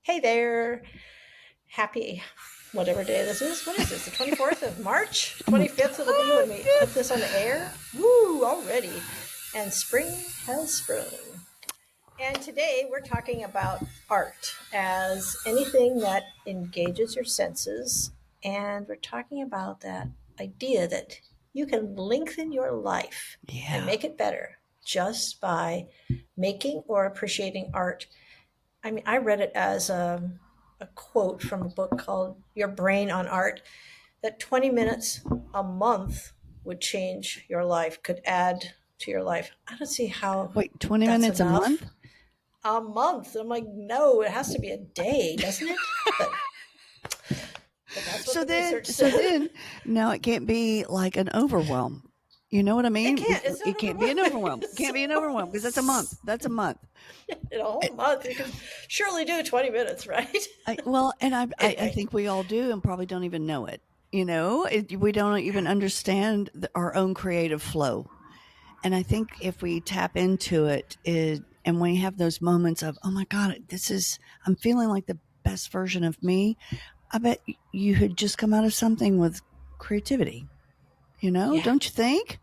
Hey there. Happy whatever day this is. What is this? The 24th of March? Oh my 25th it'll be when we God. put this on the air. Woo, already. And spring has sprung. And today we're talking about art as anything that engages your senses. And we're talking about that idea that you can lengthen your life and Yeah. make it better just by making or appreciating art. I mean, I read it as a quote from a book called Your Brain on Art that 20 minutes a month would change your life, could add to your life. I don't see how Wait, 20 that's minutes a enough. month? A month. I'm like, no, it has to be a day, doesn't it? But that's what So the then, research so said. then, now it can't be like an overwhelm. You know what I It mean? can't. It's It not can't be an overwhelm. overwhelming. It can't be an overwhelm because that's a month. That's a month. In a whole I, month, you can surely do 20 minutes, right? well, and I Anyway, think we all do and probably don't even know it. We don't even understand our own creative flow. And I think if we tap into and we have those moments of, oh my God, I'm feeling like the best version of me. I bet you had just come out of something with creativity, yeah, don't you think?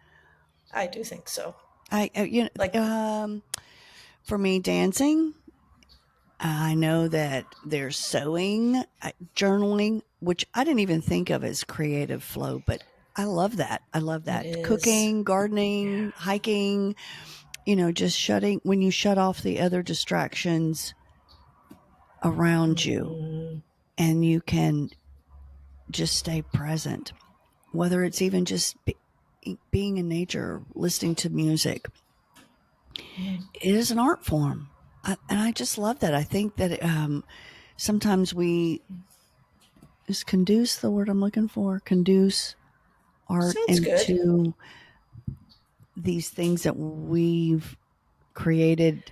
I do think so. I you know, Like, for me, dancing, I know that there's sewing, journaling, which I didn't even think of as creative flow, but I love that. I love it that. is. Cooking, Yeah. gardening, hiking, just when you shut off the other distractions around you Mhm. and you can just stay present, whether it's even just being in nature, listening to music. It is an art form. And I just love that. I think that sometimes we is conduce the word I'm looking for, conduce art Sounds good. into these things that we've created,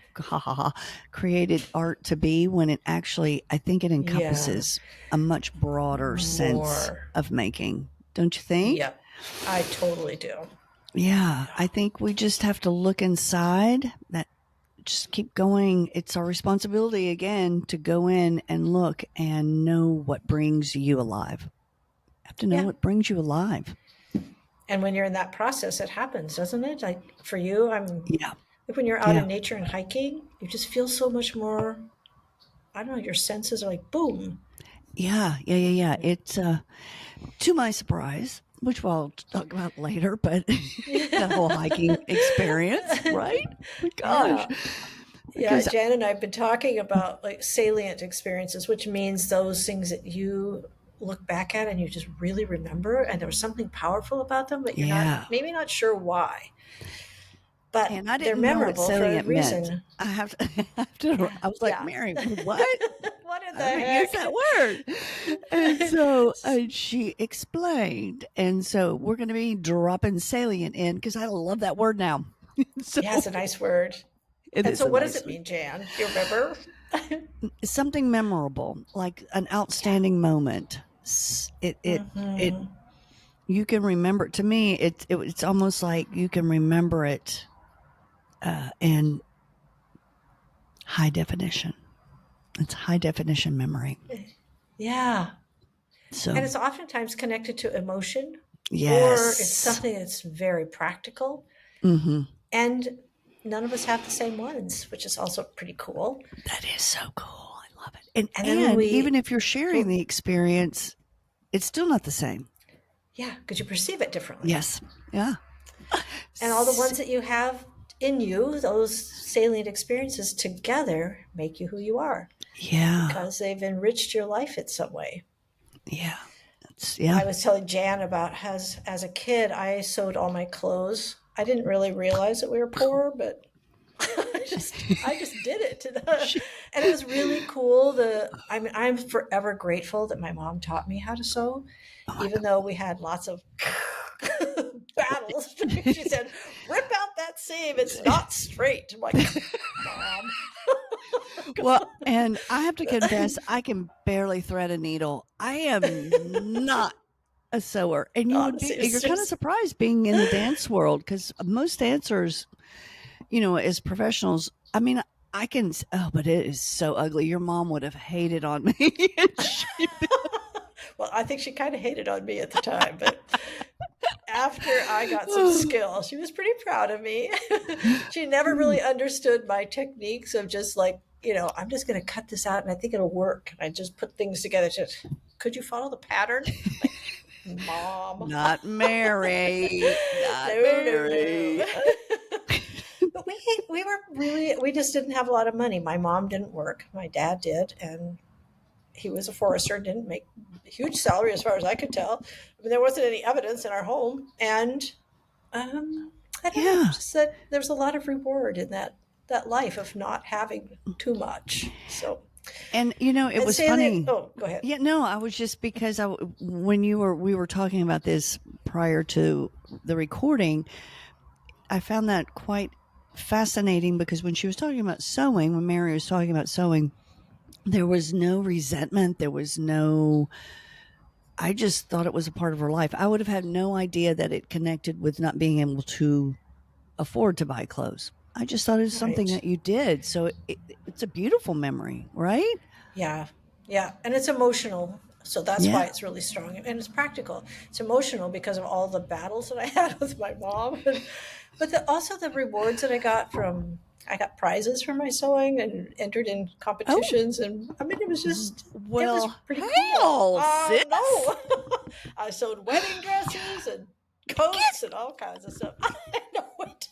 created art to be when it actually, I think it Yeah. encompasses a much broader sense More. of making. Don't you think? Yep. I totally do. Yeah, Yeah. I think we just have to look inside that just keep going. It's our responsibility again to go in and look and know what brings you alive. You have to know Yeah. what brings you alive. And when you're in that process, it happens, doesn't it? Like for you, Yeah. like when you're out Yeah. in nature and hiking, you just feel so much more. I don't know. Your senses are like boom. Yeah. Yeah. Yeah. Yeah. It's, to my surprise, which we'll talk about later, but that whole hiking experience, right? My gosh. Yeah. Yeah. Because, Jan and I have been talking about like salient experiences, which means those things that you look back at and you just really remember, and there was something powerful about them, but you're not yeah. maybe not sure why. But And I they're didn't know what memorable for a salient meant. reason. I was like, Yeah. Mary, what? What in I the haven't used heck? that word. And so she explained. And so we're going to be dropping salient in because I love that word now. So Yeah, it's a nice word. it And is so, a what does nice it word. mean, Jan? Do you remember? Something memorable, like an Yeah. outstanding moment. It, Hmm. you can remember, to me, it's almost like you can remember it in high definition. It's high definition memory. Yeah. And So, it's oftentimes connected to emotion, or it's yes. something that's very practical. Hmm. And none of us have the same ones, which is also pretty cool. That is so cool. I love it. And And then when and even we, if you're sharing well, the experience, it's still not the same. yeah, because you perceive it differently. Yes. Yeah. And all the S- ones that you have in you, those salient experiences together make you who you are Yeah. because they've enriched your life in some way. Yeah. Yeah. I was telling Jan about as a kid, I sewed all my clothes. I didn't really realize that we were poor, but I just did it and it was really cool. I'm forever grateful that my mom taught me how to sew, Oh my even though we had lots of battles. She said, "Rip out that seam; it's God. not straight." I'm like, "Mom, Well, and I have to confess, I can barely thread a needle. I am not a sewer. And honestly, you're kind of surprised being in the dance world because most dancers, as professionals, I mean, I can, oh, but it is so ugly. Your mom would have hated on me. Well, I think she kind of hated on me at the time, but after I got some skill, she was pretty proud of me. She never really understood my techniques of just like, I'm just going to cut this out and I think it'll work. And I just put things together. Just, could you follow the pattern? Like, Mom. Not Mary. Not No, no, Mary. no. But we just didn't have a lot of money. My mom didn't work. My dad did, and he was a forester, didn't make a huge salary as far as I could tell. I mean, there wasn't any evidence in our home, and I don't know, Yeah. just that there's a lot of reward in that life of not having too much. So, And it and was salient. funny. Oh, go ahead. Yeah, no, I was just because when we were talking about this prior to the recording, I found that quite fascinating because when she was talking about sewing, when Mary was talking about sewing, there was no resentment. There was no, I just thought it was a part of her life. I would have had no idea that it connected with not being able to afford to buy clothes. I just thought it was something Right. that you did. So it's a beautiful memory, right? Yeah, yeah, and it's emotional, so that's Yeah. why it's really strong, and it's practical. It's emotional because of all the battles that I had with my mom, but also the rewards that I got from. I got prizes for my sewing and entered in Oh, competitions, and I mean, it was well, pretty cool. hell, sis. No, I sewed wedding dresses and Get, coats and all kinds of stuff. I know it.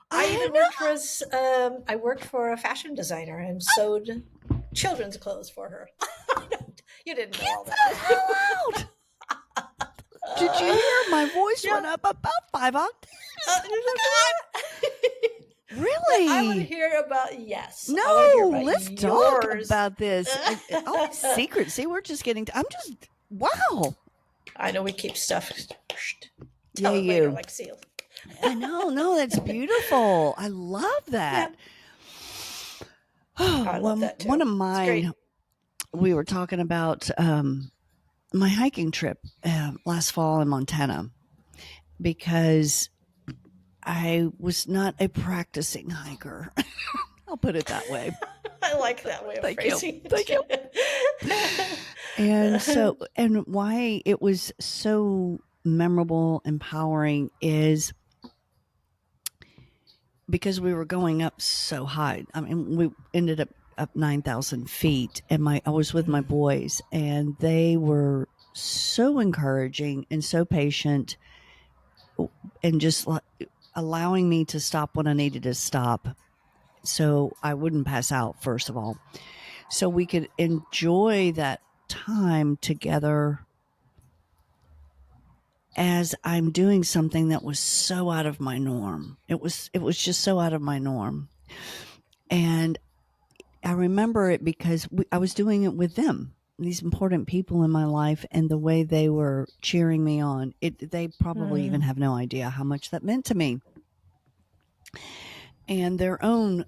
I I even know. I worked for a fashion designer and sewed children's clothes for her. You didn't know Get all the that, did you? hell out. Did you hear my voice Yeah. went up about 5 octaves? Uh, Oh my God. but I want to Really? hear about yes. I want to hear No, about let's talk yours. about this. All these secrets. See, we're just getting, I'm just, wow. I know we keep stuff. Yeah, Tell it later, you. like Seal. I know. No, that's beautiful. I love Yeah, that. Oh, I love well, that one too. of It's mine, great. we were talking about my hiking trip last fall in Montana because I was not a practicing hiker. I'll put it that way. I like that way of Thank you. phrasing Thank you. it. And so, and why it was so memorable, empowering is because we were going up so high. I mean, we ended up 9,000 feet, and I was with my boys, and they were so encouraging and so patient, and just allowing me to stop when I needed to stop, so I wouldn't pass out. First of all, so we could enjoy that time together as I'm doing something that was so out of my norm. It was just so out of my norm. And I remember it because I was doing it with them, these important people in my life, and the way they were cheering me on. They probably even have no idea how much that meant to me. And their own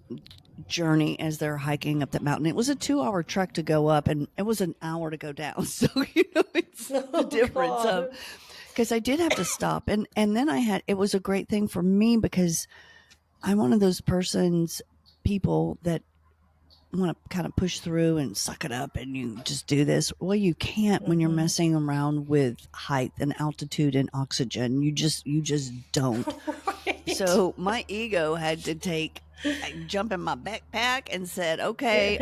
journey as they're hiking up that mountain. It was a 2 hour trek to go up, and it was an hour to go down. So it's the Oh difference of, God. because I did have to stop, and then it was a great thing for me because I'm one of those people that want to kind of push through and suck it up and you just do this. Well, you can't when you're messing around with height and altitude and oxygen. You just don't. Right. So my ego had to jump in my backpack and said, okay.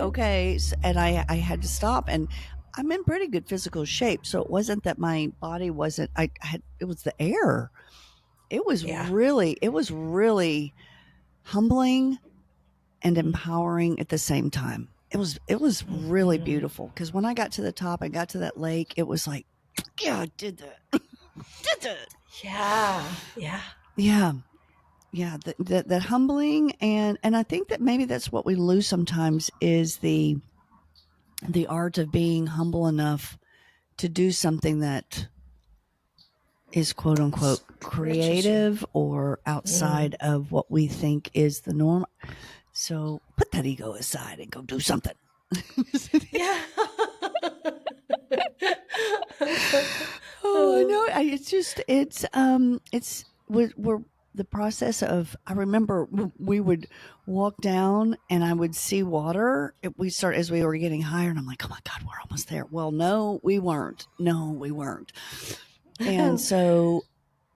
And I had to stop, and I'm in pretty good physical shape. So it wasn't that my body wasn't, it was the air. Yeah. It was really humbling and empowering at the same time. It was really beautiful because when I got to the top, I got to that lake. It was like, yeah, I did that. Did that. Yeah. Yeah. Yeah, yeah. That humbling, and I think that maybe that's what we lose sometimes is the art of being humble enough to do something that is quote unquote Riches you. creative or outside of what we think is the norm. So put that ego aside and go do something. Yeah. Oh, I know. It's just, it's we're the process of, I remember we would walk down and I would see water. As we were getting higher, and I'm like, oh my God, we're almost there. Well, no, we weren't. No, we weren't. And so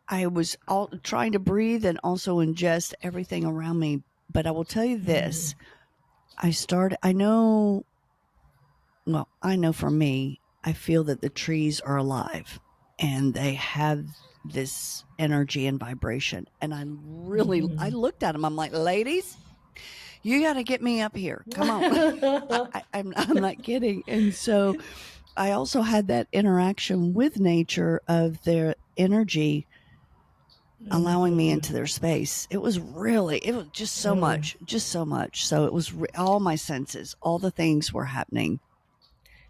I was all trying to breathe and also ingest everything around me. But I will tell you this, I know for me, I feel that the trees are alive and they have this energy and vibration. And I looked at them. I'm like, ladies, you got to get me up here. Come on. I'm not kidding. And so I also had that interaction with nature of their energy allowing me into their space. It was just so much, just so much. So it was all my senses, all the things were happening.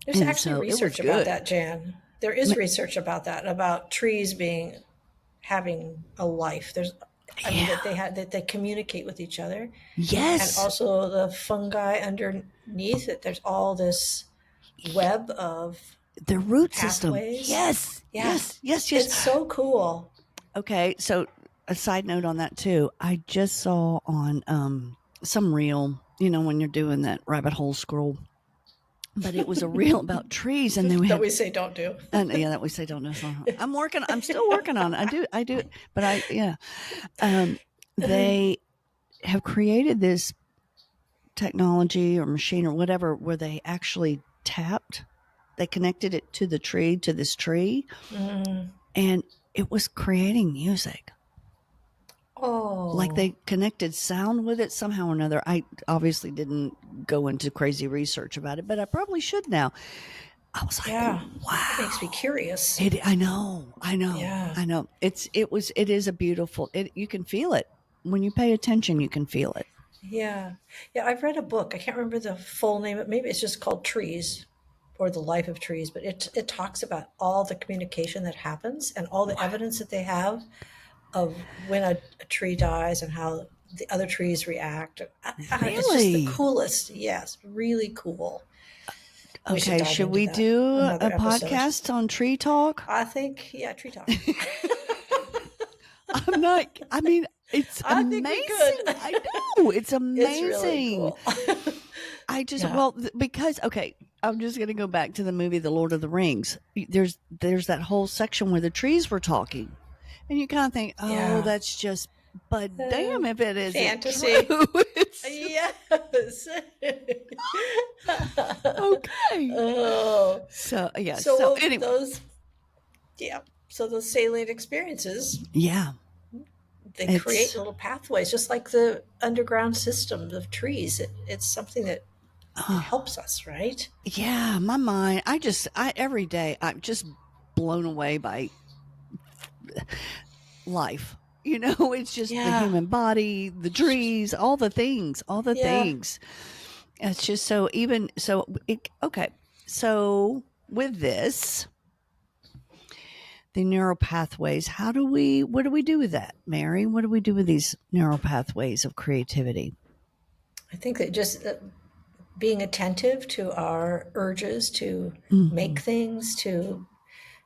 There's And actually so it was research about good. that, Jan. There is research about that, about trees having a life. I mean, Yeah. that they communicate with each other, and Yes. also the fungi underneath it. There's all this web of The root system. pathways. Yes. Yeah, Yes. it's so cool. Okay. So a side note on that too. I just saw on some reel, when you're doing that rabbit hole scroll, but it was a reel about trees, and they That had we say don't do. and yeah, that we say don't know. I'm still working on it. I do, but they have created this technology or machine or whatever where they actually they connected it to this tree, and it was creating music. Like Oh, they connected sound with it somehow or another. I obviously didn't go into crazy research about it, but I probably should now. I was like, yeah. That makes me wow. curious. I know. Yeah. It is a beautiful, you can feel it. When you pay attention, you can feel it. Yeah. Yeah, I've read a book. I can't remember the full name. Maybe it's just called Trees or The Life of Trees, but it talks about all the communication that happens and all the Wow. evidence that they have of when a tree dies and how the other trees react. It's just the Really? coolest. Yes, really cool. We should Okay, dive should into we that do another a episode. podcast on tree talk? I think, yeah, tree talk. I'm not, I mean, it's I think we amazing. could. I know. It's It's really amazing. cool. Yeah. Because, okay, I'm just going to go back to the movie The Lord of the Rings. There's that whole section where the trees were talking. And you kind of think, oh, Yeah. that's just, but Uh, damn if it isn't true. Fantasy. It's Yes. okay. Oh. So, yeah. So, So anyway. yeah. So those salient experiences, Yeah. they create It's, little pathways, just like the underground system of trees. It's something that it oh, helps us, right? yeah, my mind, every day, I'm just blown away by life. It's just the Yeah. human body, the trees, all the things, all the Yeah. things. It's just so even so. Okay, so with this, the neural pathways. What do we do with that, Mary? What do we do with these neural pathways of creativity? I think that just being attentive to our urges to Mm-hmm. make things, to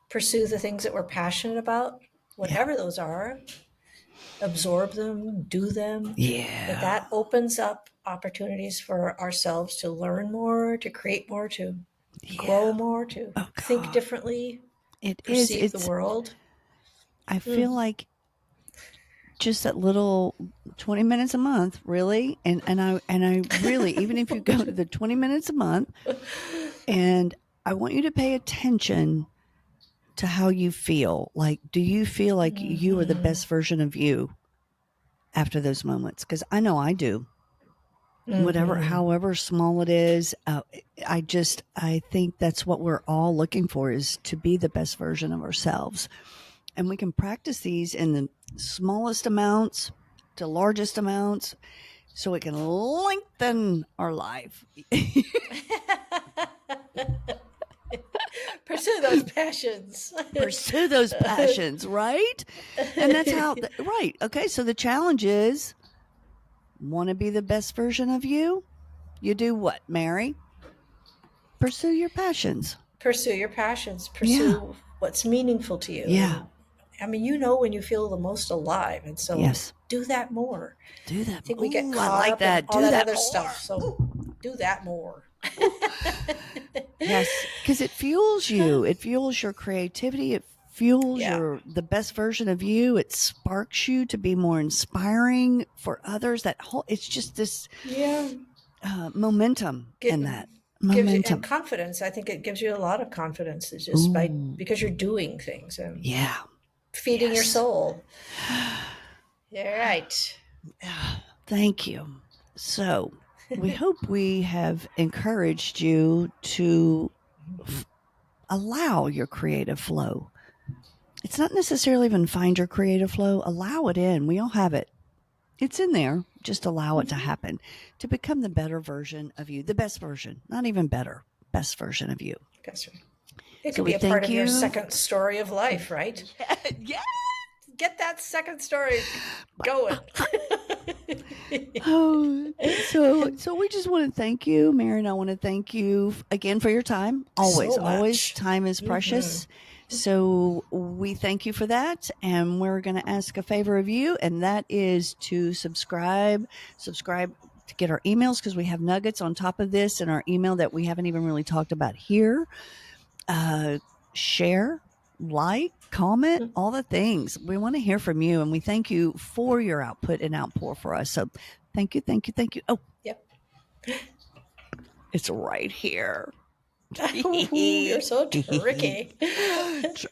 pursue the things that we're passionate about, Yeah, whatever those are, absorb them, do them, that yeah, opens up opportunities for ourselves to learn more, to create more, to grow yeah. more, to Oh think God, differently, it is. perceive the world. I Mm. feel like just that little 20 minutes a month, really. And I really, even if you go to the 20 minutes a month, and I want you to pay attention to how you feel. Like, do you feel like you are the Mm-hmm. best version of you after those moments? Because I know I do. Whatever, Mm-hmm. however small it is, I think that's what we're all looking for, is to be the best version of ourselves. And we can practice these in the smallest amounts to largest amounts so it can lengthen our life. Pursue those passions. Pursue those passions, right? And that's right. Okay. So the challenge is, want to be the best version of you? You do what, Mary? Pursue your passions. Pursue your passions. Yeah. Pursue what's meaningful to you, Yeah. I mean, you know when you feel the most alive. And so Yes. do that more. Do I that. think we get Ooh, I caught like up in that. all Do that that other more. stuff. So do that more. Yes, because it fuels you. It fuels your creativity. It fuels Yeah. the best version of you. It sparks you to be more inspiring for others. It's just this Yeah. momentum in Get, that gives you, and momentum. confidence. I think it gives you a lot of confidence. It's just Ooh, because you're doing things and yeah, feeding your yes. soul. All right. Thank you. So we hope we have encouraged you to allow your creative flow. It's not necessarily even find your creative flow, allow it in. We all have it. It's in there. Just allow it to happen to become the better version of you, the best version, not even better, best version of you. That's right. It So could we be a part thank of your you. second story of life, right? Yeah. Get that second story going. Oh, so we just want to thank you, Mary, and I want to thank you again for your time. Always, So always, much. time is precious. So we thank you for that, and we're going to ask a favor of you, and that is to subscribe to get our emails because we have nuggets on top of this in our email that we haven't even really talked about here. Share, like, comment, all the things. We want to hear from you, and we thank you for your output and outpour for us. So thank you, thank you, thank you. Oh, Yep. it's right here. Ooh, you're so tricky.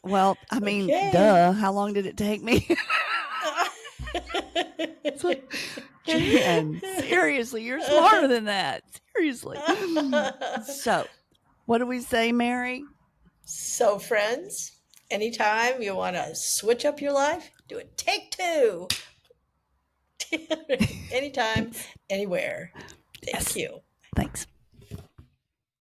Well, I mean, Okay. duh. How long did it take me? It's like, Jan, seriously, you're smarter than that. Seriously. So, what do we say, Mary? So, friends, anytime you want to switch up your life, do it. Take two. Anytime, Thanks. anywhere. Thank Yes. you. Thanks.